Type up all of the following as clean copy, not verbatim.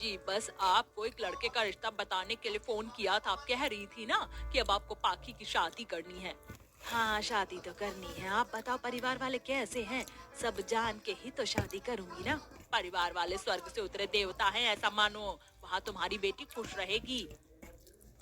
जी बस आपको एक लड़के का रिश्ता बताने के लिए फोन किया था। आप कह रही थी ना कि अब आपको पाखी की शादी करनी है। हाँ शादी तो करनी है। आप बताओ परिवार वाले कैसे हैं? सब जान के ही तो शादी करूंगी ना। परिवार वाले स्वर्ग से उतरे देवता हैं ऐसा मानो। वहाँ तुम्हारी बेटी खुश रहेगी।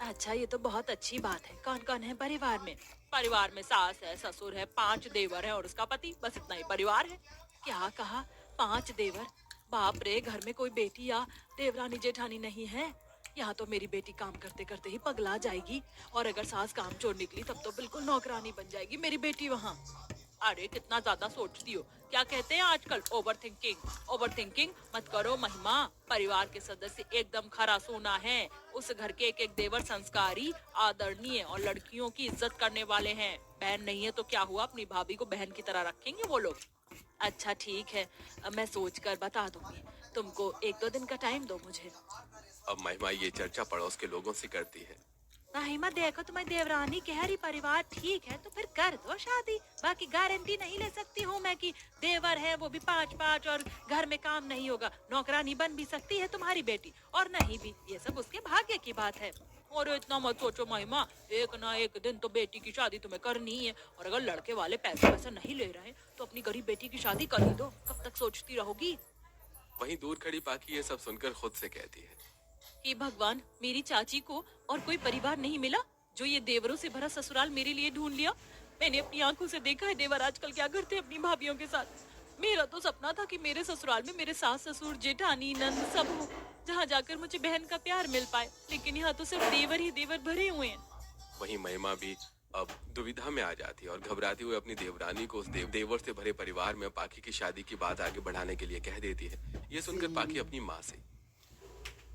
अच्छा ये तो बहुत अच्छी बात है। कौन कौन है परिवार में? परिवार में सास है, ससुर है, 5 देवर है और उसका पति। बस इतना ही परिवार है। क्या कहा? 5 देवर? बाप रे, घर में कोई बेटी या देवरानी जेठानी नहीं है? यहाँ तो मेरी बेटी काम करते करते ही पगला जाएगी। और अगर सास काम छोड़ निकली तब तो बिल्कुल नौकरानी बन जाएगी मेरी बेटी वहाँ। अरे कितना ज्यादा सोचती हो। क्या कहते हैं आजकल, ओवर थिंकिंग। ओवर थिंकिंग मत करो महिमा। परिवार के सदस्य एकदम खरा सोना है। उस घर के एक एक देवर संस्कारी, आदरणीय और लड़कियों की इज्जत करने वाले हैं। बहन नहीं है तो क्या हुआ, अपनी भाभी को बहन की तरह रखेंगे वो लोग। अच्छा ठीक है, अब मैं सोच कर बता दूंगी। तुमको 1-2 दिन का टाइम दो मुझे। अब महिमा ये चर्चा पड़ोस के लोगों से करती है। महिमा देखो, तुम्हारी देवरानी कह रही परिवार ठीक है तो फिर कर दो शादी। बाकी गारंटी नहीं ले सकती हूँ मैं कि देवर है वो भी 5-5 और घर में काम नहीं होगा। नौकरानी बन भी सकती है तुम्हारी बेटी और नहीं भी, ये सब उसके भाग्य की बात है। और इतना मत सोचो महिमा, एक ना एक दिन तो बेटी की शादी तुम्हें करनी ही है। और अगर लड़के वाले पैसे वैसे नहीं ले रहे तो अपनी गरीब बेटी की शादी कर ही दो। कब तक सोचती रहोगी? वहीं दूर खड़ी पाखी ये सब सुनकर खुद से कहती है। हे भगवान, मेरी चाची को और कोई परिवार नहीं मिला जो ये देवरों से भरा ससुराल मेरे लिए ढूंढ लिया। मैंने अपनी आंखों से देखा है देवर आजकल क्या करते हैं अपनी भाभियों के साथ। मेरा तो सपना था कि मेरे ससुराल में मेरे सास ससुर जेठानी नंद सब हो, जहाँ जाकर मुझे बहन का प्यार मिल पाए। लेकिन यहाँ तो सिर्फ देवर ही देवर भरे हुए हैं। वहीं महिमा भी अब दुविधा में आ जाती है और घबराती हुई अपनी देवरानी को उस देवर से भरे परिवार में पाखी की शादी की बात आगे बढ़ाने के लिए कह देती है। ये सुनकर पाखी अपनी माँ से।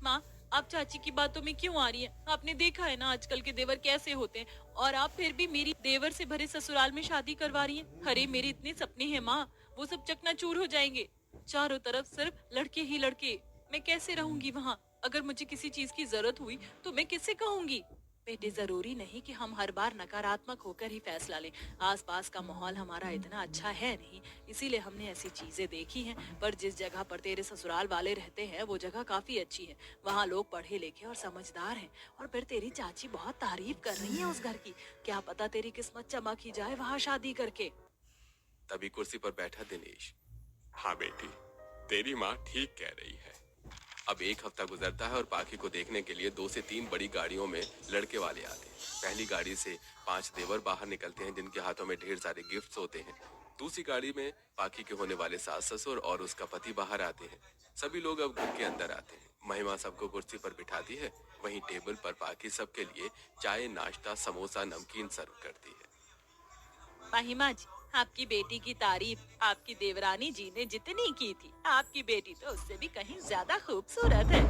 माँ, आप चाची की बातों में क्यों आ रही हैं? आपने देखा है ना आजकल के देवर कैसे होते हैं, और आप फिर भी मेरी देवर से भरे ससुराल में शादी करवा रही हैं। अरे मेरे इतने सपने हैं माँ, वो सब चकनाचूर हो जाएंगे। चारों तरफ सिर्फ लड़के ही लड़के। मैं कैसे रहूंगी वहाँ? अगर मुझे किसी चीज की जरूरत हुई तो मैं किससे कहूंगी? बेटे, जरूरी नहीं कि हम हर बार नकारात्मक होकर ही फैसला लें। आसपास का माहौल हमारा इतना अच्छा है नहीं, इसीलिए हमने ऐसी चीजें देखी हैं। पर जिस जगह पर तेरे ससुराल वाले रहते हैं वो जगह काफी अच्छी है। वहाँ लोग पढ़े लिखे और समझदार हैं। और फिर तेरी चाची बहुत तारीफ कर रही है उस घर की। क्या पता तेरी किस्मत चमक ही जाए वहाँ शादी करके। तभी कुर्सी पर बैठा दिनेश। हाँ बेटी, तेरी माँ ठीक कह रही है। अब एक हफ्ता गुजरता है और पाखी को देखने के लिए 2 से 3 बड़ी गाड़ियों में लड़के वाले आते हैं। पहली गाड़ी से 5 देवर बाहर निकलते हैं जिनके हाथों में ढेर सारे गिफ्ट्स होते हैं। दूसरी गाड़ी में पाखी के होने वाले सास ससुर और उसका पति बाहर आते हैं। सभी लोग अब घर के अंदर आते हैं। महिमा सबको कुर्सी पर बिठाती है। वहीं टेबल पर पाखी सबके लिए चाय, नाश्ता, समोसा, नमकीन सर्व करती है। महिमा जी, आपकी बेटी की तारीफ आपकी देवरानी जी ने जितनी की थी, आपकी बेटी तो उससे भी कहीं ज्यादा खूबसूरत है।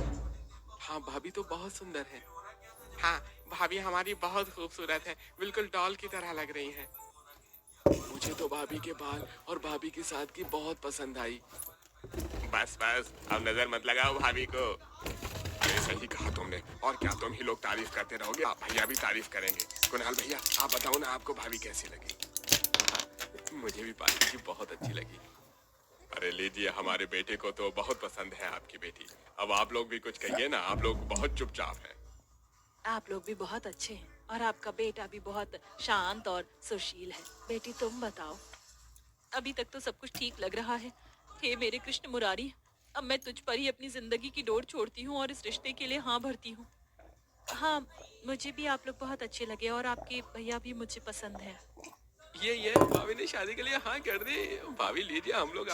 हाँ भाभी तो बहुत सुंदर है। हाँ, भाभी हमारी बहुत खूबसूरत है, बिल्कुल डॉल की तरह लग रही है। मुझे तो भाभी के बाल और भाभी की सादगी बहुत पसंद आई। बस बस, अब नजर मत लगाओ भाभी को। अरे सही कहा तुमने। और क्या तुम ही लोग तारीफ करते रहोगे? आप भैया भी तारीफ करेंगे। कुणाल भैया, आप बताओ ना, आपको भाभी कैसी लगी? मुझे भी पाखी की बहुत अच्छी लगी। अरे लीजिए, हमारे बेटे को तो बहुत पसंद है आपकी बेटी। अब आप लोग भी कुछ कहिए ना, आप लोग बहुत चुपचाप हैं। आप लोग भी बहुत अच्छे हैं और आपका बेटा भी बहुत शांत और सुशील है। बेटी तुम बताओ। अभी तक तो सब कुछ ठीक लग रहा है। हे मेरे कृष्ण मुरारी, अब मैं तुझ पर ही अपनी जिंदगी की डोर छोड़ती हूँ और इस रिश्ते के लिए हाँ भरती हूँ। हाँ, मुझे भी आप लोग बहुत अच्छे लगे और आपके भैया भी मुझे पसंद है। ये भाभी ने शादी के लिए हाँ कर दी। भाभी लीजिए, हम लोग